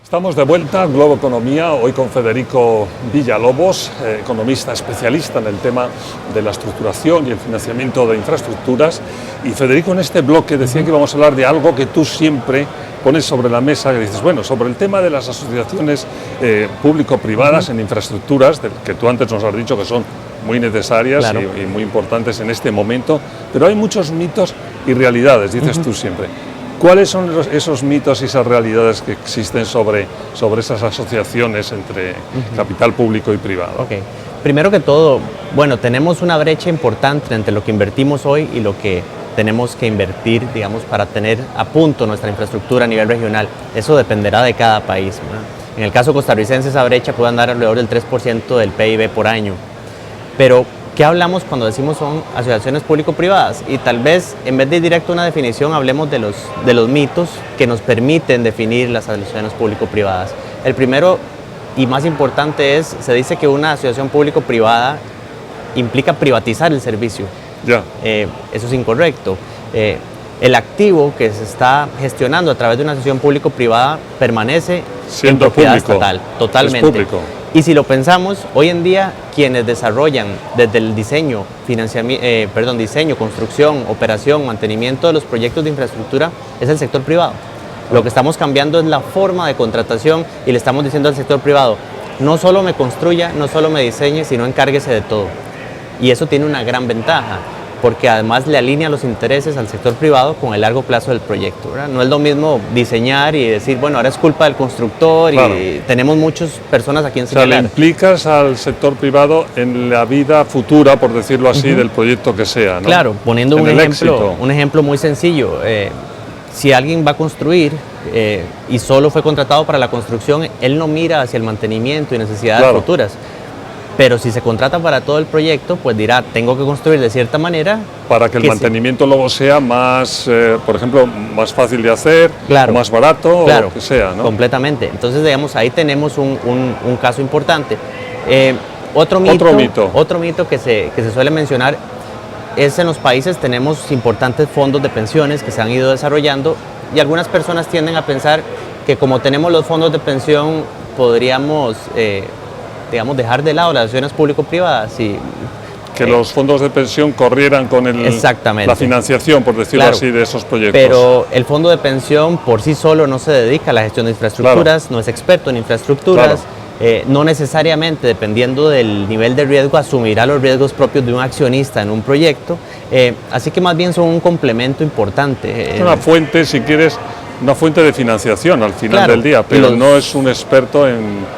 Estamos de vuelta a Globo Economía, hoy con Federico Villalobos, economista especialista en el tema de la estructuración y el financiamiento de infraestructuras. Y Federico, en este bloque decía que íbamos a hablar de algo que tú siempre pones sobre la mesa, que dices, bueno, sobre el tema de las asociaciones público-privadas en infraestructuras, que tú antes nos has dicho que son muy necesarias, claro, y muy importantes en este momento, pero hay muchos mitos y realidades, dices tú siempre. ¿Cuáles son esos mitos y esas realidades que existen sobre esas asociaciones entre capital público y privado? Okay. Primero que todo, bueno, tenemos una brecha importante entre lo que invertimos hoy y lo que tenemos que invertir, digamos, para tener a punto nuestra infraestructura a nivel regional. Eso dependerá de cada país, ¿verdad? En el caso costarricense, esa brecha puede andar alrededor del 3% del PIB por año. Pero ¿qué hablamos cuando decimos son asociaciones público-privadas? Y tal vez, en vez de ir directo a una definición, hablemos de los mitos que nos permiten definir las asociaciones público-privadas. El primero y más importante es, se dice que una asociación público-privada implica privatizar el servicio. Ya. Eso es incorrecto. El activo que se está gestionando a través de una asociación público-privada permanece en propiedad estatal, totalmente. Es público. Y si lo pensamos, hoy en día quienes desarrollan desde el diseño, diseño, construcción, operación, mantenimiento de los proyectos de infraestructura es el sector privado. Lo que estamos cambiando es la forma de contratación y le estamos diciendo al sector privado, no solo me construya, no solo me diseñe, sino encárguese de todo. Y eso tiene una gran ventaja, porque además le alinea los intereses al sector privado con el largo plazo del proyecto, ¿verdad? No es lo mismo diseñar y decir, bueno, ahora es culpa del constructor, claro, y tenemos muchas personas a quien señalar. O sea, le implicas al sector privado en la vida futura, por decirlo así, del proyecto que sea, ¿no? Claro, poniendo un ejemplo muy sencillo. Si alguien va a construir y solo fue contratado para la construcción, él no mira hacia el mantenimiento y necesidades futuras. Pero si se contrata para todo el proyecto, pues dirá, tengo que construir de cierta manera. Para que el mantenimiento luego sea más, por ejemplo, más fácil de hacer, claro, o más barato, claro, o lo que sea, ¿no? Completamente. Entonces, digamos, ahí tenemos un caso importante. Otro mito que se suele mencionar es en los países tenemos importantes fondos de pensiones que se han ido desarrollando y algunas personas tienden a pensar que como tenemos los fondos de pensión podríamos digamos, dejar de lado las asociaciones público-privadas y que los fondos de pensión corrieran con la financiación, por decirlo así, de esos proyectos. Pero el fondo de pensión por sí solo no se dedica a la gestión de infraestructuras, no es experto en infraestructuras, no necesariamente, dependiendo del nivel de riesgo, asumirá los riesgos propios de un accionista en un proyecto, así que más bien son un complemento importante. Es una fuente, si quieres, una fuente de financiación al final del día, pero no es un experto en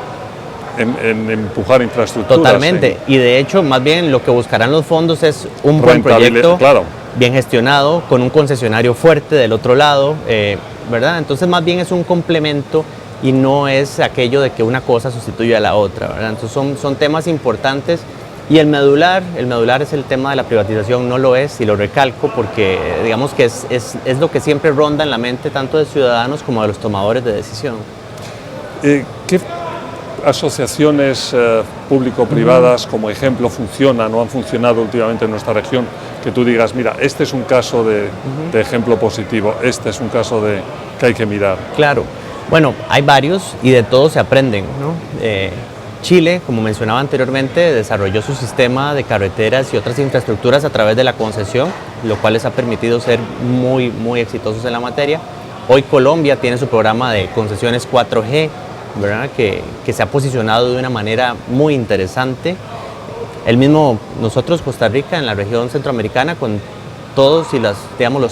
empujar infraestructuras. Totalmente, y de hecho más bien lo que buscarán los fondos es un buen proyecto, bien gestionado, con un concesionario fuerte del otro lado, ¿verdad? Entonces más bien es un complemento y no es aquello de que una cosa sustituye a la otra, ¿verdad? Entonces son temas importantes y el medular es el tema de la privatización, no lo es, y lo recalco porque digamos que es lo que siempre ronda en la mente tanto de ciudadanos como de los tomadores de decisión. ¿Qué asociaciones público-privadas, como ejemplo, funcionan o han funcionado últimamente en nuestra región, que tú digas, mira, este es un caso de ejemplo positivo, este es un caso que hay que mirar? Claro, bueno, hay varios y de todos se aprenden, ¿no? Chile, como mencionaba anteriormente, desarrolló su sistema de carreteras y otras infraestructuras a través de la concesión, lo cual les ha permitido ser muy, muy exitosos en la materia. Hoy Colombia tiene su programa de concesiones 4G, ¿verdad? Que se ha posicionado de una manera muy interesante. El mismo nosotros, Costa Rica, en la región centroamericana, con todos y los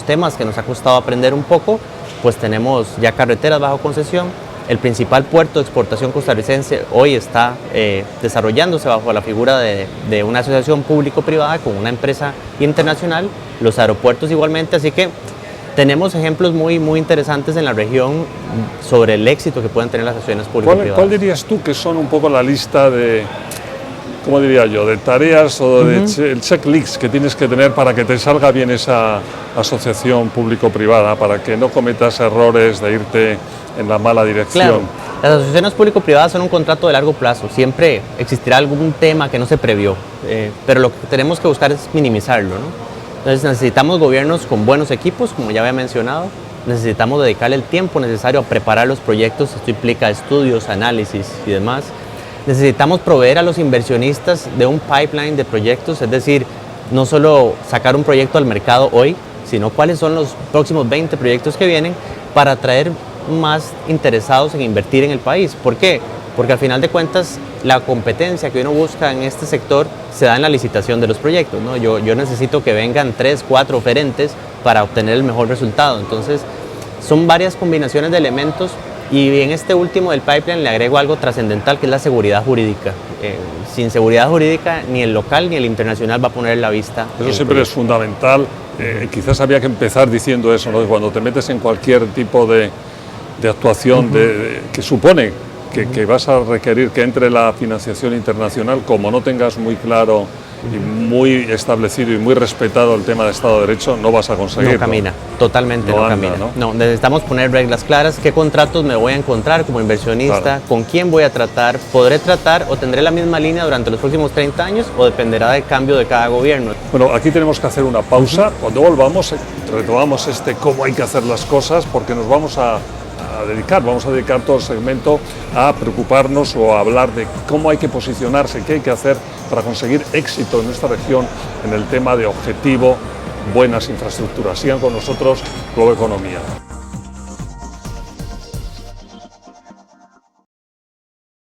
temas que nos ha costado aprender un poco, pues tenemos ya carreteras bajo concesión. El principal puerto de exportación costarricense hoy está desarrollándose bajo la figura de una asociación público-privada con una empresa internacional, los aeropuertos igualmente, así que tenemos ejemplos muy, muy interesantes en la región sobre el éxito que pueden tener las asociaciones público-privadas. ¿Cuál dirías tú que son un poco la lista de, cómo diría yo, de tareas o el checklist que tienes que tener para que te salga bien esa asociación público-privada, para que no cometas errores de irte en la mala dirección? Claro, las asociaciones público-privadas son un contrato de largo plazo, siempre existirá algún tema que no se previó, pero lo que tenemos que buscar es minimizarlo, ¿no? Entonces necesitamos gobiernos con buenos equipos, como ya había mencionado, necesitamos dedicarle el tiempo necesario a preparar los proyectos. Esto implica estudios, análisis y demás. Necesitamos proveer a los inversionistas de un pipeline de proyectos, es decir, no solo sacar un proyecto al mercado hoy, sino cuáles son los próximos 20 proyectos que vienen para atraer más interesados en invertir en el país. ¿Por qué? Porque al final de cuentas la competencia que uno busca en este sector se da en la licitación de los proyectos, ¿no? Yo necesito que vengan 3, 4 oferentes para obtener el mejor resultado. Entonces son varias combinaciones de elementos y en este último del pipeline le agrego algo trascendental que es la seguridad jurídica. Sin seguridad jurídica ni el local ni el internacional va a poner la vista. Eso siempre es fundamental. Quizás había que empezar diciendo eso, ¿no? Cuando te metes en cualquier tipo de actuación que supone que vas a requerir que entre la financiación internacional, como no tengas muy claro y muy establecido y muy respetado el tema de Estado de Derecho, no vas a conseguirlo. No camina, totalmente no camina. No, necesitamos poner reglas claras, qué contratos me voy a encontrar como inversionista, claro, con quién voy a tratar, podré tratar o tendré la misma línea durante los próximos 30 años o dependerá del cambio de cada gobierno. Bueno, aquí tenemos que hacer una pausa. Cuando volvamos, retomamos cómo hay que hacer las cosas, porque nos vamos a dedicar todo el segmento a preocuparnos o a hablar de cómo hay que posicionarse, qué hay que hacer para conseguir éxito en nuestra región en el tema de objetivo, buenas infraestructuras. Sigan con nosotros, Globo Economía.